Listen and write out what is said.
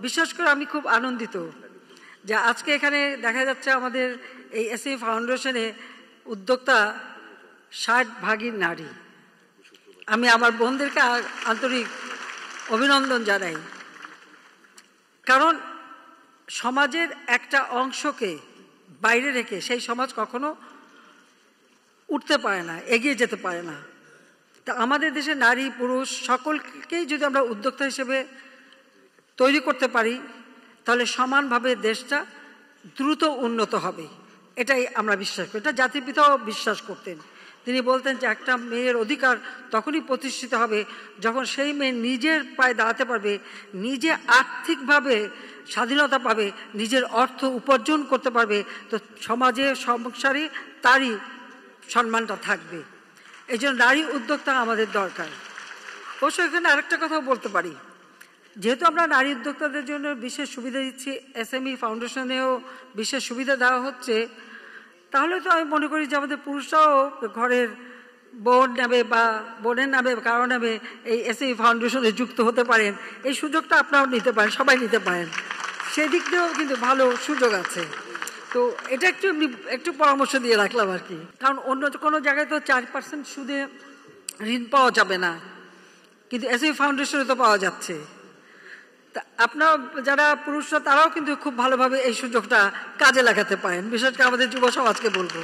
বিশেষ করে আমি খুব আনন্দিত যে আজকে এখানে দেখা যাচ্ছে আমাদের এই এসএমই ফাউন্ডেশনে উদ্যোক্তা 60% নারী। আমি আমার বোনদেরকে আন্তরিক অভিনন্দন জানাই, কারণ সমাজের একটা অংশকে বাইরে রেখে সেই সমাজ কখনো উঠতে পারে না, এগিয়ে যেতে পারে না। তা আমাদের দেশে নারী পুরুষ সকলকেই যদি আমরা উদ্যোক্তা হিসেবে তৈরি করতে পারি তাহলে সমানভাবে দেশটা দ্রুত উন্নত হবে, এটাই আমরা বিশ্বাস করি। এটা জাতির পিতাও বিশ্বাস করতেন। তিনি বলতেন যে একটা মেয়ের অধিকার তখনই প্রতিষ্ঠিত হবে যখন সেই মেয়ে নিজের পায়ে দাঁড়াতে পারবে, নিজে আর্থিকভাবে স্বাধীনতা পাবে, নিজের অর্থ উপার্জন করতে পারবে, তো সমাজে সংসারে তারই সম্মানটা থাকবে। এই জন্য নারী উদ্যোক্তা আমাদের দরকার। অবশ্য এখানে আরেকটা কথাও বলতে পারি, যেহেতু আমরা নারী উদ্যোক্তাদের জন্য বিশেষ সুবিধা দিচ্ছি, এসএমই ফাউন্ডেশনেও বিশেষ সুবিধা দেওয়া হচ্ছে, তাহলে তো আমি মনে করি যে আমাদের পুরুষরাও ঘরের বোন নামে বা বোনের নামে কারো নামে এই এসএমই ফাউন্ডেশনে যুক্ত হতে পারেন। এই সুযোগটা আপনারাও নিতে পারেন, সবাই নিতে পারেন, সেদিক দিয়েও কিন্তু ভালো সুযোগ আছে। তো এটা একটু পরামর্শ দিয়ে রাখলাম আর কি, কারণ অন্য কোনো জায়গায় তো 4% সুদে ঋণ পাওয়া যাবে না, কিন্তু এসএমই ফাউন্ডেশনে তো পাওয়া যাচ্ছে। তা আপনারা যারা পুরুষরা তারাও কিন্তু খুব ভালোভাবে এই সুযোগটা কাজে লাগাতে পারেন, বিশেষ করে আমাদের যুব সমাজকে বলবো।